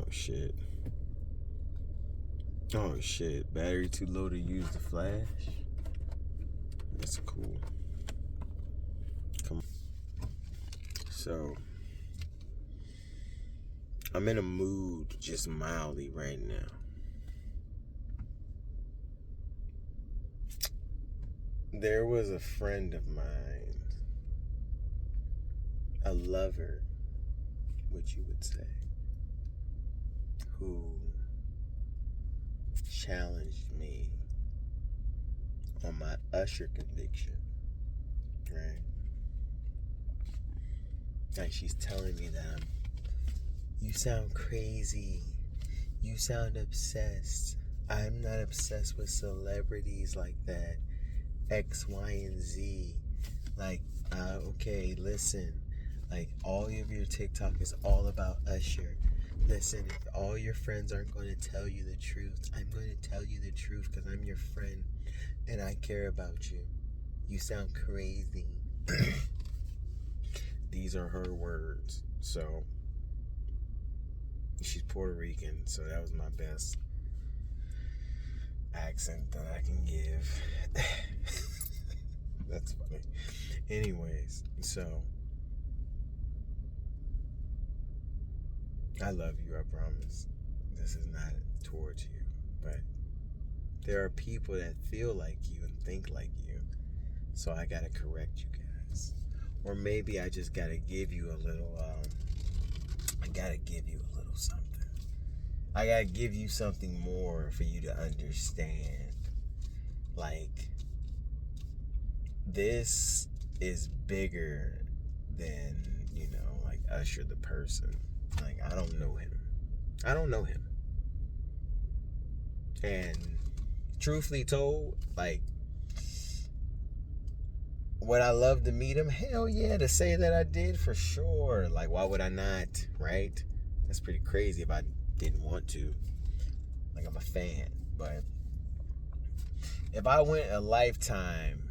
Oh shit. Oh shit. Battery too low to use the flash? That's cool. Come on. So, I'm in a mood just mildly right now. There was a friend of mine, a lover, what you would say, who challenged me on my Usher conviction, right? Like she's telling me that you sound crazy, you sound obsessed. I'm not obsessed with celebrities like that, X, Y, and Z. Like, okay, listen, like all of your TikTok is all about Usher. Listen, if all your friends aren't going to tell you the truth, I'm going to tell you the truth because I'm your friend and I care about you. You sound crazy. These are her words. So, she's Puerto Rican, so that was my best accent that I can give. That's funny. Anyways, so I love you, I promise. This is not towards you, but there are people that feel like you and think like you, so I gotta correct you guys. Or maybe I just gotta give you a little, something. I gotta give you something more for you to understand. Like, this is bigger than, like Usher the person. Like, I don't know him. And truthfully told, like, would I love to meet him? Hell yeah, to say that I did, for sure. Like, why would I not, right? That's pretty crazy if I didn't want to. Like, I'm a fan. But if I went a lifetime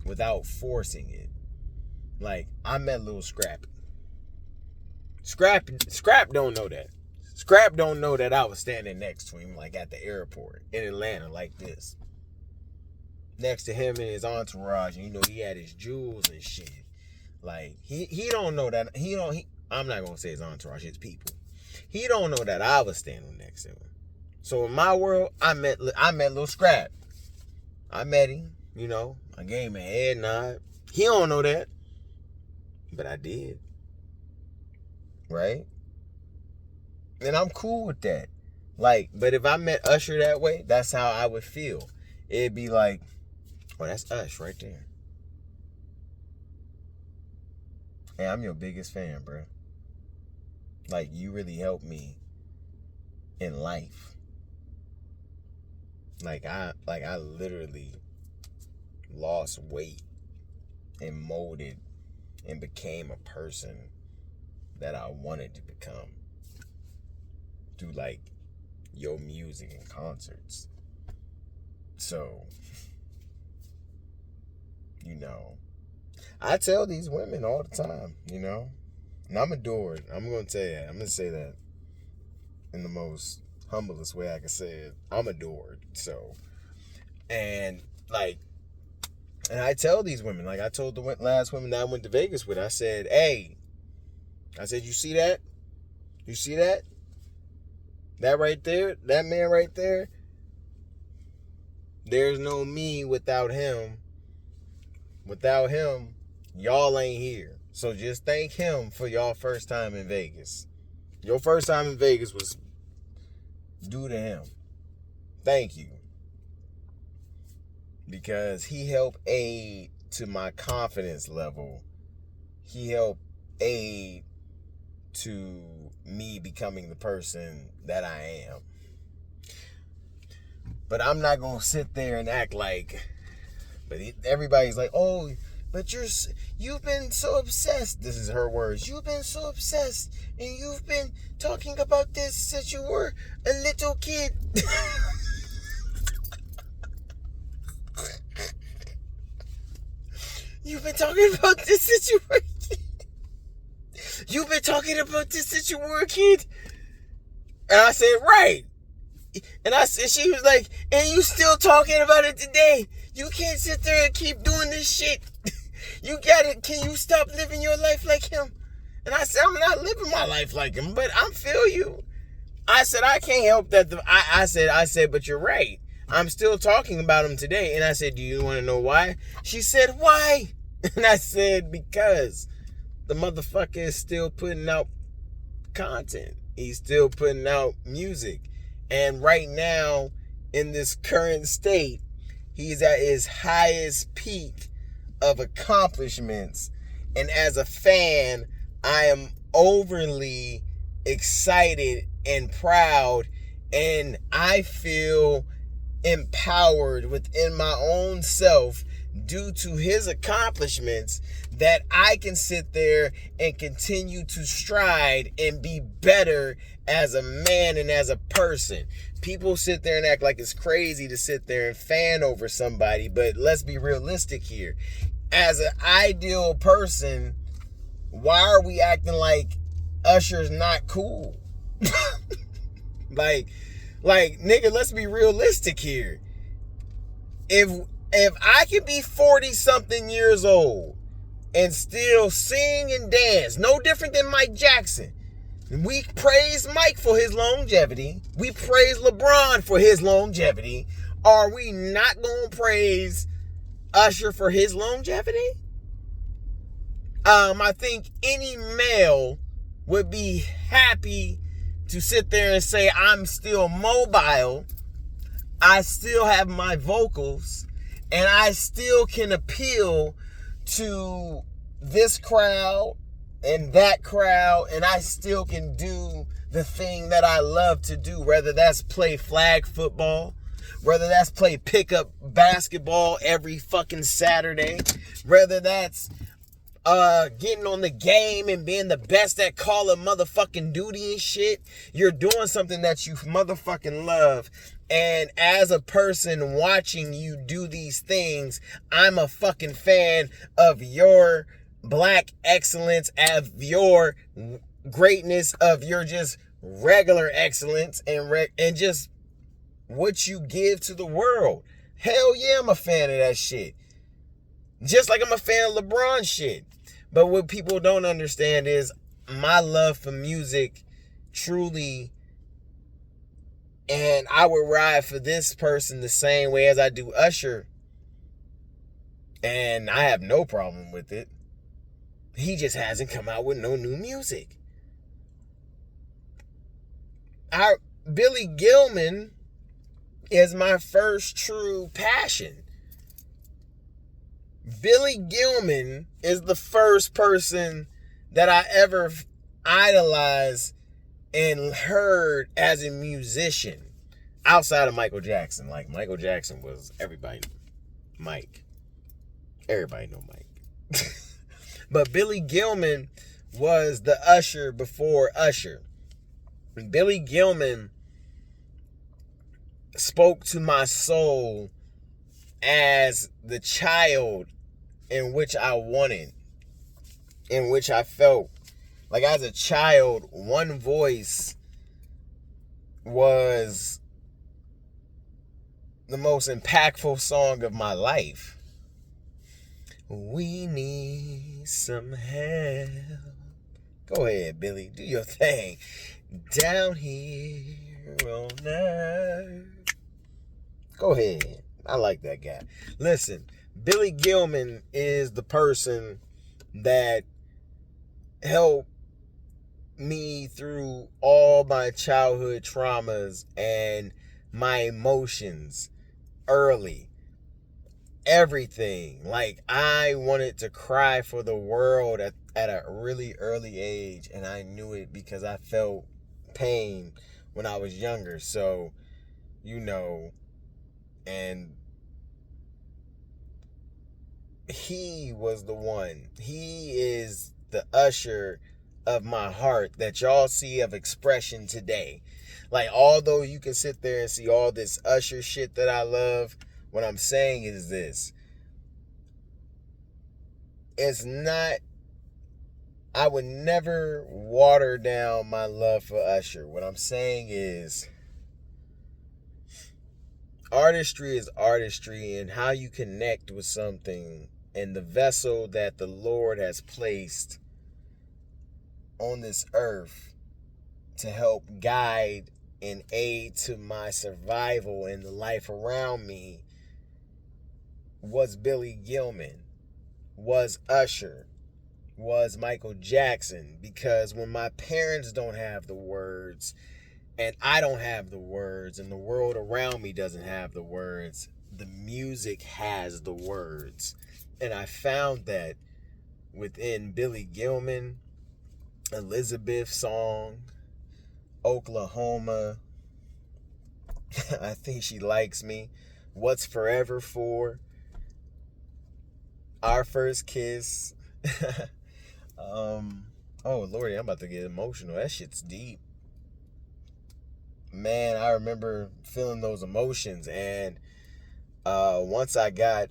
without forcing it, like, I met Lil Scrap. Scrap don't know that. Scrap don't know that I was standing next to him, like, at the airport in Atlanta, like this. Next to him and his entourage, and he had his jewels and shit. Like, he don't know that. I'm not gonna say his entourage, his people. He don't know that I was standing next to him. So in my world, I met Lil Scrap. I met him, I gave him a head nod. He don't know that, but I did, right? And I'm cool with that. Like, but if I met Usher that way, that's how I would feel. It'd be like, oh, that's Ush right there. Hey, I'm your biggest fan, bro. Like, you really helped me in life. Like I literally lost weight and molded and became a person that I wanted to become through, like, your music and concerts. So, I tell these women all the time, and I'm adored. I'm going to tell you, I'm going to say that in the most humblest way I can say it. I'm adored. So, and I tell these women, like I told the last women that I went to Vegas with, I said, hey, you see that? You see that? That right there, that man right there, there's no me without him. Without him, y'all ain't here. So just thank him for y'all first time in Vegas. Your first time in Vegas was due to him. Thank you. Because he helped aid to my confidence level. He helped aid to me becoming the person that I am. But I'm not going to sit there and act like, but everybody's like, oh, but you've been so obsessed. This is her words. You've been so obsessed and you've been talking about this since you were a little kid. You've been talking about this since you were a kid. You've been talking about this since you were a kid. And I said, right. And I said, she was like, and you still talking about it today. You can't sit there and keep doing this shit. You got it. Can you stop living your life like him? And I said, I'm not living my life like him, but I feel you. I said, I can't help that. I said, but you're right. I'm still talking about him today. And I said, do you want to know why? She said, why? And I said, because the motherfucker is still putting out content. He's still putting out music. And right now, in this current state, he's at his highest peak of accomplishments. And as a fan, I am overly excited and proud, and I feel empowered within my own self due to his accomplishments, that I can sit there and continue to stride and be better as a man and as a person. People sit there and act like it's crazy to sit there and fan over somebody, but let's be realistic here. As an ideal person, why are we acting like Usher's not cool? like nigga, let's be realistic here. If I could be 40 something years old and still sing and dance, no different than Mike Jackson. We praise Mike for his longevity. We praise LeBron for his longevity. Are we not going to praise Usher for his longevity? I think any male would be happy to sit there and say, I'm still mobile, I still have my vocals, and I still can appeal to this crowd and that crowd, and I still can do the thing that I love to do, whether that's play flag football, whether that's play pickup basketball every fucking Saturday, whether that's getting on the game and being the best at Call of motherfucking Duty and shit. You're doing something that you motherfucking love. And as a person watching you do these things, I'm a fucking fan of your black excellence, of your greatness, of your just regular excellence, and just what you give to the world. Hell yeah, I'm a fan of that shit. Just like I'm a fan of LeBron shit. But what people don't understand is my love for music truly, and I would ride for this person the same way as I do Usher, and I have no problem with it. He just hasn't come out with no new music. Billy Gilman is my first true passion. Billy Gilman is the first person that I ever idolized and heard as a musician outside of Michael Jackson. Like, Michael Jackson was everybody. Mike. Everybody know Mike. But Billy Gilman was the Usher before Usher. Billy Gilman spoke to my soul as the child in which I wanted, in which I felt. Like, as a child, One Voice was the most impactful song of my life. We need some help. Go ahead, Billy. Do your thing. Down here on earth. Go ahead. I like that guy. Listen, Billy Gilman is the person that helped me through all my childhood traumas and my emotions early. Everything. Like, I wanted to cry for the world at a really early age, and I knew it because I felt pain when I was younger. So, and he was the one. He is the Usher of my heart that y'all see of expression today. Like, although you can sit there and see all this Usher shit that I love, what I'm saying is this. It's not, I would never water down my love for Usher. What I'm saying is, artistry is artistry, and how you connect with something and the vessel that the Lord has placed on this earth to help guide and aid to my survival and the life around me was Billy Gilman, was Usher, was Michael Jackson. Because when my parents don't have the words, and I don't have the words, and the world around me doesn't have the words, the music has the words. And I found that within Billy Gilman, Elizabeth song, Oklahoma, I think she likes me, What's Forever For, Our First Kiss. Oh Lordy, I'm about to get emotional. That shit's deep. Man, I remember feeling those emotions, and once I got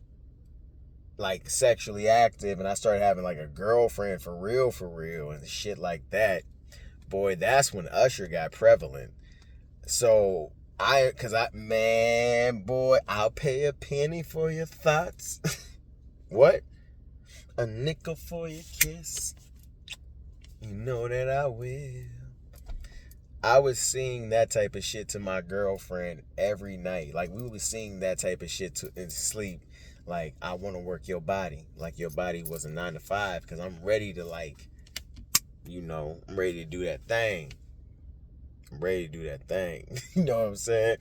like sexually active and I started having like a girlfriend for real and shit like that, boy, that's when Usher got prevalent. So man, boy, I'll pay a penny for your thoughts. What? A nickel for your kiss. You know that I will. I was singing that type of shit to my girlfriend every night. Like, we would sing that type of shit in sleep. Like, I want to work your body. Like, your body was a 9 to 5. Because I'm ready to, like, I'm ready to do that thing. I'm ready to do that thing. You know what I'm saying?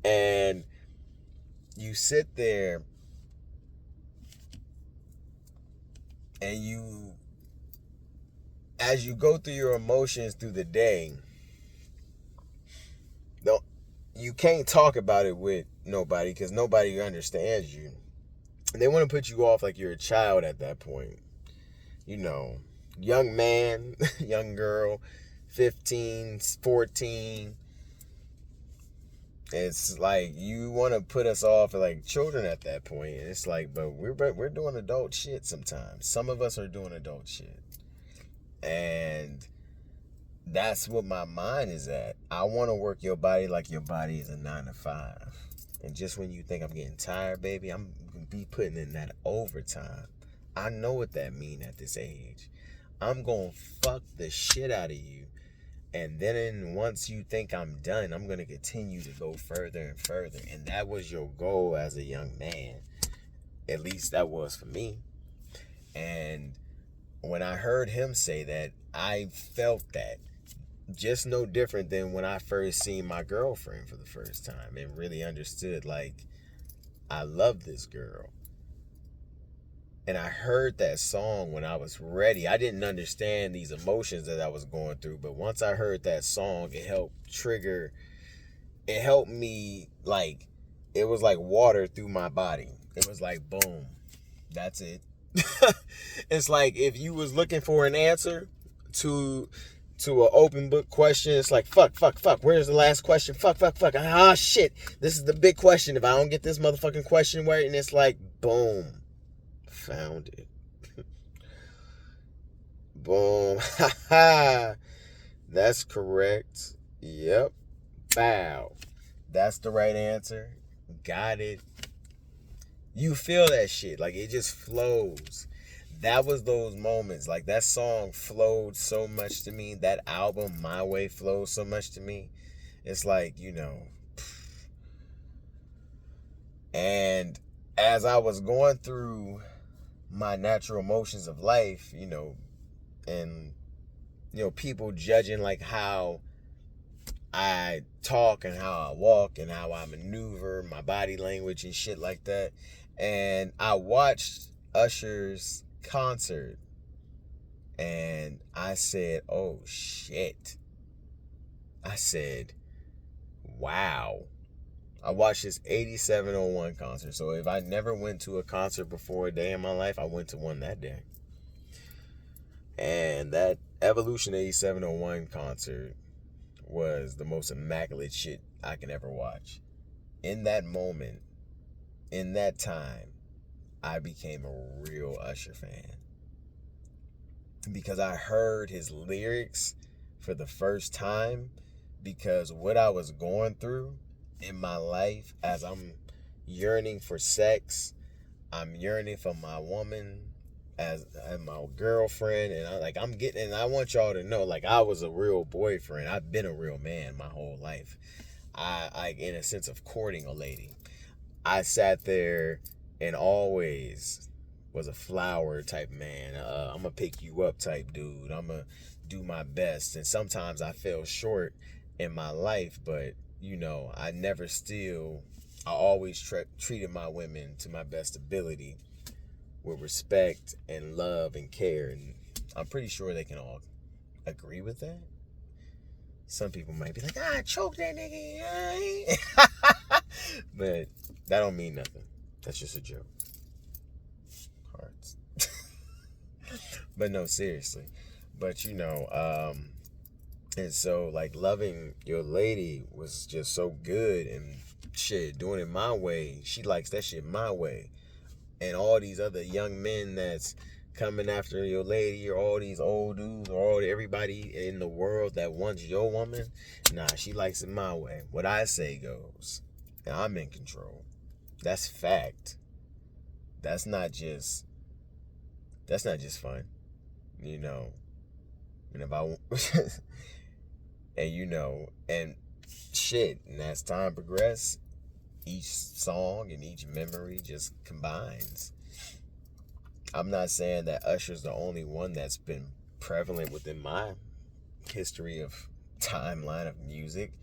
And you sit there and as you go through your emotions through the day, you can't talk about it with nobody because nobody understands you. They want to put you off like you're a child at that point. Young man, young girl, 15, 14. It's like you want to put us off like children at that point. It's like, but we're doing adult shit sometimes. Some of us are doing adult shit. And that's what my mind is at. I want to work your body like your body is a 9 to 5. And just when you think I'm getting tired, baby, I'm going to be putting in that overtime. I know what that means at this age. I'm going to fuck the shit out of you. And then once you think I'm done, I'm going to continue to go further and further. And that was your goal as a young man. At least that was for me. And when I heard him say that, I felt that. Just no different than when I first seen my girlfriend for the first time and really understood, like, I love this girl. And I heard that song when I was ready. I didn't understand these emotions that I was going through, but once I heard that song, it helped me, like, it was like water through my body. It was like, boom, that's it. It's like if you was looking for an answer to an open book question, it's like, fuck, where's the last question? Fuck. Ah, shit, this is the big question. If I don't get this motherfucking question right, and it's like, boom, found it. Boom. That's correct. Yep. Bow. That's the right answer. Got it. You feel that shit. Like, it just flows. That was those moments. Like, that song flowed so much to me. That album, My Way, flowed so much to me. It's like, And as I was going through my natural emotions of life, and, people judging, like, how I talk and how I walk and how I maneuver, my body language and shit like that. And I watched Usher's concert and I said, oh shit. I said, wow. I watched his 8701 concert. So if I never went to a concert before a day in my life, I went to one that day. And that Evolution 8701 concert was the most immaculate shit I can ever watch. In that moment, in that time, I became a real Usher fan. because I heard his lyrics for the first time, because what I was going through in my life as I'm yearning for sex, I'm yearning for my woman as my girlfriend, and I want y'all to know, like, I was a real boyfriend. I've been a real man my whole life. I in a sense of courting a lady. I sat there and always was a flower type man. I'm gonna pick you up type dude. I'm gonna do my best. And sometimes I fell short in my life, but I never still. I always treated my women to my best ability with respect and love and care. And I'm pretty sure they can all agree with that. Some people might be like, choke that nigga. But that don't mean nothing. That's just a joke. Hearts. But no, seriously. But and so like loving your lady was just so good, and shit, doing it my way. She likes that shit my way. And all these other young men that's coming after your lady, or all these old dudes, or everybody in the world that wants your woman, nah, she likes it my way. What I say goes. And I'm in control. That's fact. That's not just fun. And if I and shit, and as time progresses, each song and each memory just combines. I'm not saying that Usher's the only one that's been prevalent within my history of timeline of music.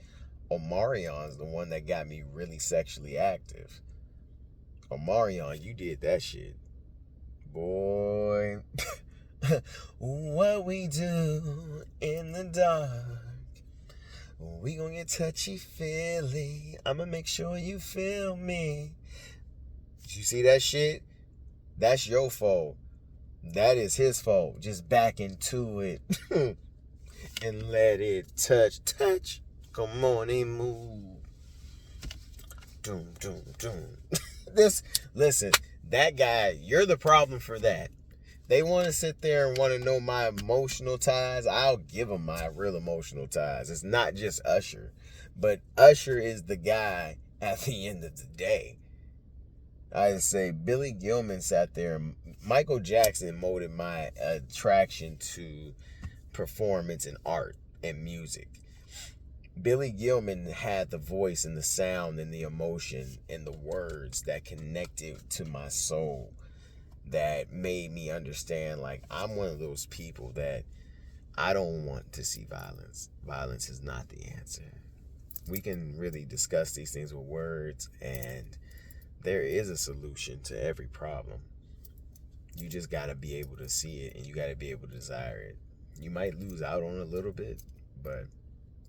Omarion's the one that got me really sexually active. Omarion, you did that shit. Boy. What we do in the dark, we gonna get touchy-feely. I'ma make sure you feel me. Did you see that shit? That's your fault. That is his fault. Just back into it. And let it touch. Come on and move. Doom. Listen, that guy, you're the problem for that. They want to sit there and want to know my emotional ties. I'll give them my real emotional ties. It's not just Usher. But Usher is the guy at the end of the day. I say Billy Gilman sat there. Michael Jackson molded my attraction to performance and art and music. Billy Gilman had the voice and the sound and the emotion and the words that connected to my soul, that made me understand, like, I'm one of those people that I don't want to see violence. Violence is not the answer. We can really discuss these things with words, and there is a solution to every problem. You just got to be able to see it, and you got to be able to desire it. You might lose out on a little bit, but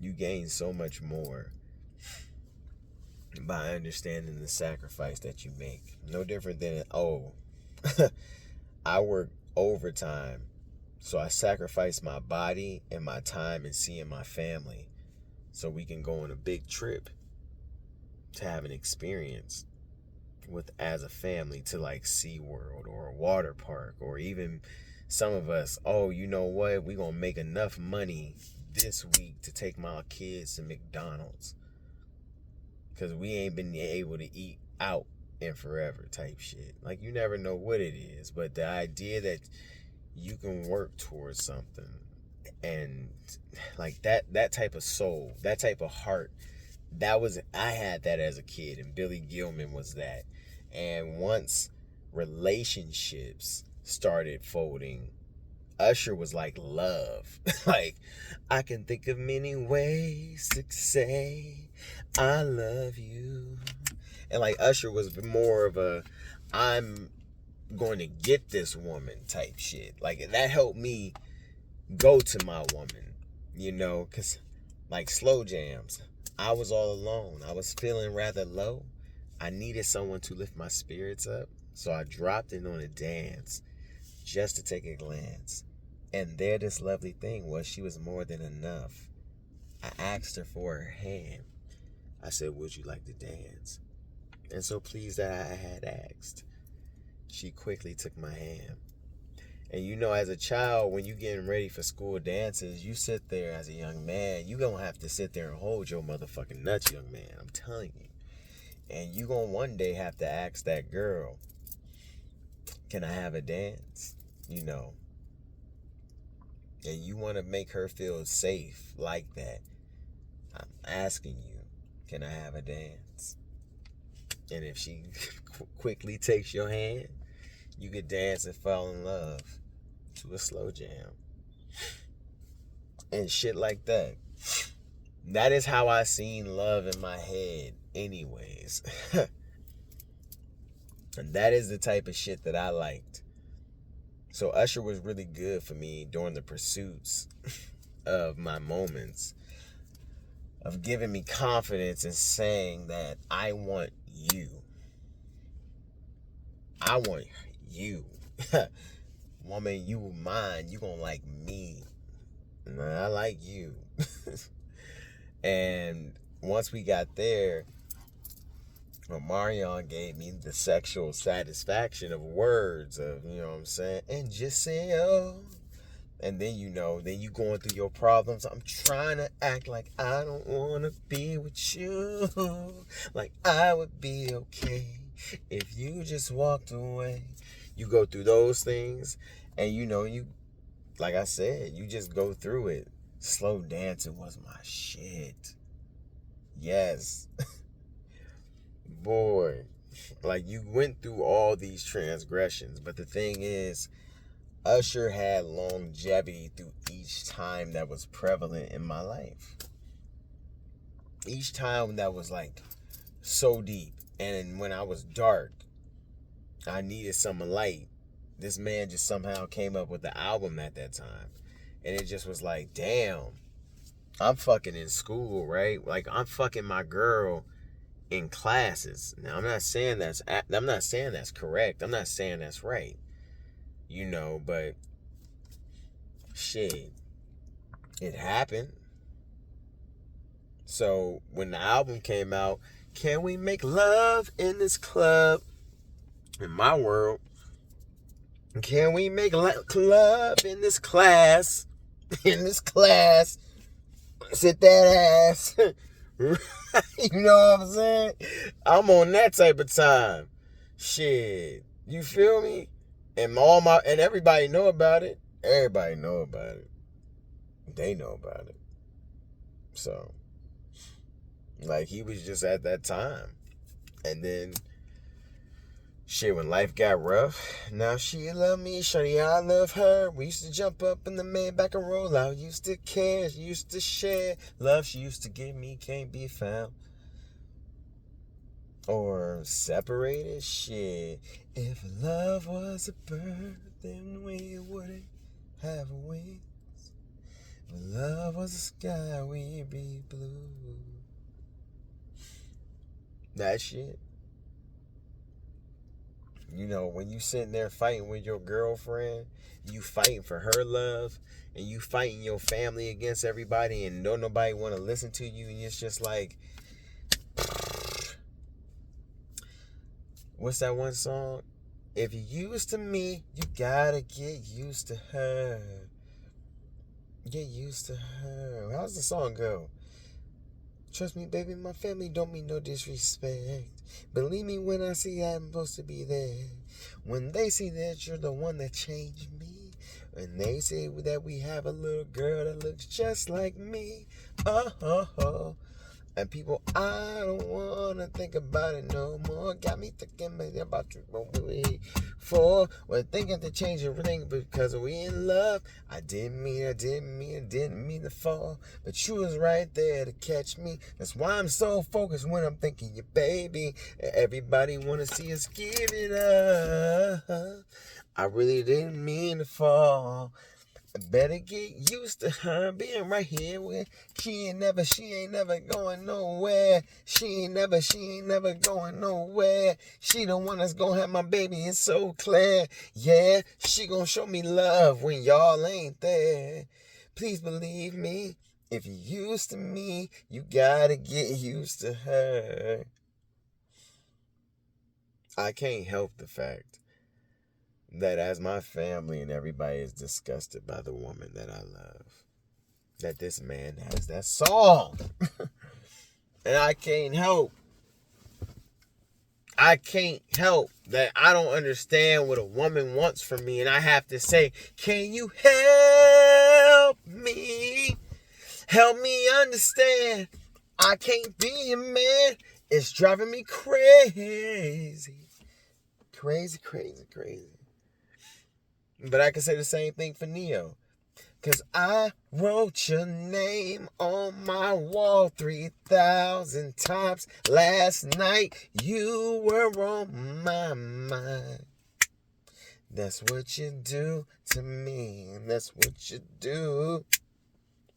you gain so much more by understanding the sacrifice that you make. No different than, I work overtime, so I sacrifice my body and my time and seeing my family so we can go on a big trip to have an experience with as a family, to like SeaWorld or a water park, or even some of us, you know what, we gonna make enough money this week to take my kids to McDonald's because we ain't been able to eat out in forever type shit. Like, you never know what it is, but the idea that you can work towards something, and like that type of soul, that type of heart, I had that as a kid, and Billy Gilman was that. And once relationships started folding, Usher was like love. Like, I can think of many ways to say I love you. And like, Usher was more of a I'm going to get this woman type shit. Like, that helped me go to my woman, because like slow jams, I was all alone. I was feeling rather low. I needed someone to lift my spirits up. So I dropped in on a dance just to take a glance. And there this lovely thing was, she was more than enough. I asked her for her hand. I said, would you like to dance? And so pleased that I had asked, she quickly took my hand. And you know, as a child, when you getting ready for school dances, you sit there as a young man. You gonna have to sit there and hold your motherfucking nuts, young man. I'm telling you. And you gonna one day have to ask that girl, can I have a dance? You know. And you want to make her feel safe like that. I'm asking you, can I have a dance? And if she quickly takes your hand, you could dance and fall in love to a slow jam. And shit like that. That is how I seen love in my head anyways. And that is the type of shit that I liked. So Usher was really good for me during the pursuits of my moments, of giving me confidence and saying that I want you. I want you. Woman, you mine. You gonna like me. And I like you. And once we got there, Marion gave me the sexual satisfaction of words of, you know what I'm saying? And just say, oh. And then, you know, then you going through your problems. I'm trying to act like I don't want to be with you. Like I would be okay if you just walked away. You go through those things. And, you know, you, like I said, you just go through it. Slow dancing was my shit. Yes. Boy, like you went through all these transgressions, but the thing is, Usher had longevity through each time that was prevalent in my life. Each time that was like so deep, and when I was dark, I needed some light. This man just somehow came up with the album at that time, and it just was like, damn, I'm fucking in school, right? Like I'm fucking my girl in classes. Now I'm not saying that's correct. I'm not saying that's right. You know, but shit, it happened. So when the album came out, can we make love in this club? In my world, can we make love in this class? In this class, sit that ass. You know what I'm saying? I'm on that type of time. Shit. You feel me? And everybody know about it. Everybody know about it. They know about it. So, like, he was just at that time. And then, shit, when life got rough, now she love me, shawty, I love her. We used to jump up in the Maybach and roll out. Used to care, used to share. Love she used to give me can't be found. Or separated, shit. If love was a bird, then we wouldn't have wings. If love was a sky, we'd be blue. That shit. You know, when you sitting there fighting with your girlfriend, you fighting for her love, and you fighting your family against everybody, and don't nobody want to listen to you, and it's just like, what's that one song? If you're used to me, you gotta get used to her. Get used to her. How's the song go? Trust me, baby, my family don't mean no disrespect. Believe me when I see I'm supposed to be there. When they see that you're the one that changed me. When they say that we have a little girl that looks just like me. Oh. And people, I don't want to think about it no more. Got me thinking about you for. Well, thinking to change everything because we in love. I didn't mean to fall. But you was right there to catch me. That's why I'm so focused when I'm thinking you, baby. Everybody want to see us give it up. I really didn't mean to fall. Better get used to her being right here with she ain't never going nowhere. She ain't never going nowhere. She the one that's gonna have my baby, it's so clear. Yeah, she gonna show me love when y'all ain't there. Please believe me, if you're used to me, you gotta get used to her. I can't help the fact that as my family and everybody is disgusted by the woman that I love, that this man has that song. And I can't help that I don't understand what a woman wants from me. And I have to say, can you help me? Help me understand. I can't be a man. It's driving me crazy. Crazy. But I can say the same thing for Neo. Cause I wrote your name on my wall 3,000 times last night. You were on my mind. That's what you do to me. That's what you do.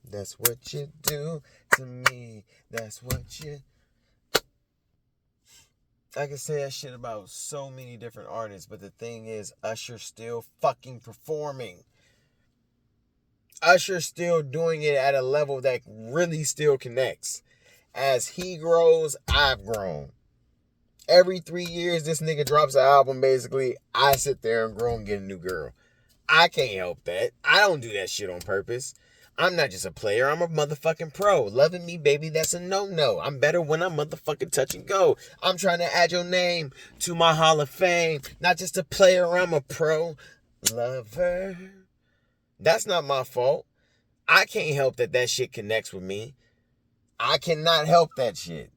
That's what you do to me. That's what you... I can say that shit about so many different artists, but the thing is, Usher's still fucking performing. Usher's still doing it at a level that really still connects. As he grows, I've grown. Every 3 years, this nigga drops an album, basically, I sit there and grow and get a new girl. I can't help that. I don't do that shit on purpose. I'm not just a player, I'm a motherfucking pro. Loving me, baby, that's a no-no. I'm better when I motherfucking touch and go. I'm trying to add your name to my Hall of Fame. Not just a player, I'm a pro. Lover. That's not my fault. I can't help that shit connects with me. I cannot help that shit.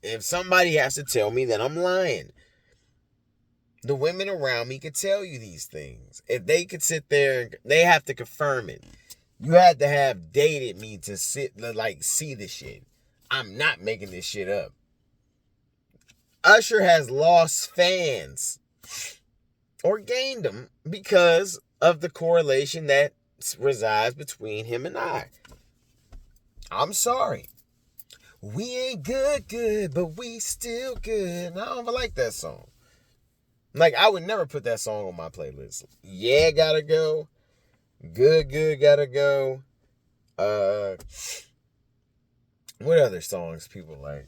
If somebody has to tell me, then I'm lying. The women around me could tell you these things. If they could sit there, they have to confirm it. You had to have dated me to see the shit. I'm not making this shit up. Usher has lost fans or gained them because of the correlation that resides between him and I. I'm sorry. We ain't good, but we still good. I don't like that song. Like, I would never put that song on my playlist. Yeah, gotta go. Good, gotta go. What other songs people like?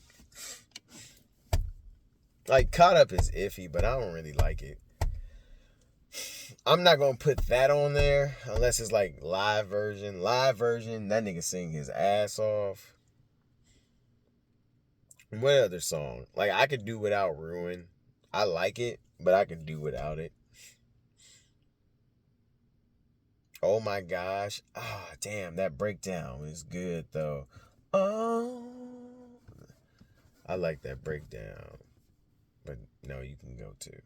Like, Caught Up is iffy, but I don't really like it. I'm not gonna put that on there unless it's like live version. Live version, that nigga sing his ass off. What other song? Like, I could do without Ruin. I like it, but I could do without it. Oh my gosh. Ah, damn, that breakdown is good though. Oh, I like that breakdown. But no, you can go too.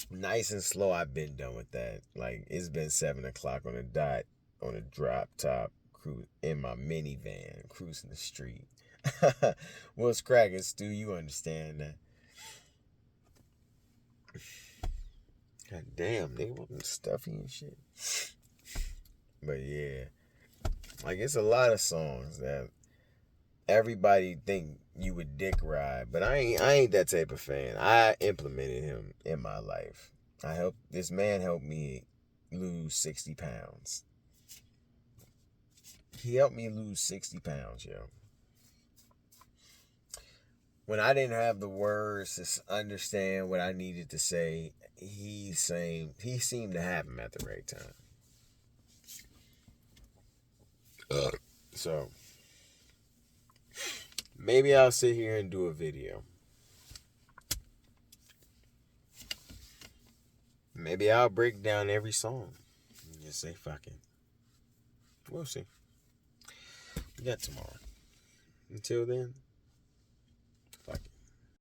Nice and Slow, I've been done with that. Like, it's been 7 o'clock on the dot, on a drop top, in my minivan, cruising the street. What's cracking, Stu? You understand that. God damn, nigga, what stuffy and shit. But yeah, like, it's a lot of songs that everybody think you would dick ride, but I ain't that type of fan. I implemented him in my life. This man helped me lose 60 pounds. He helped me lose 60 pounds, yo. When I didn't have the words to understand what I needed to say, he seemed to have them at the right time. So, maybe I'll sit here and do a video. Maybe I'll break down every song and just say fuck it. We'll see. We got tomorrow. Until then,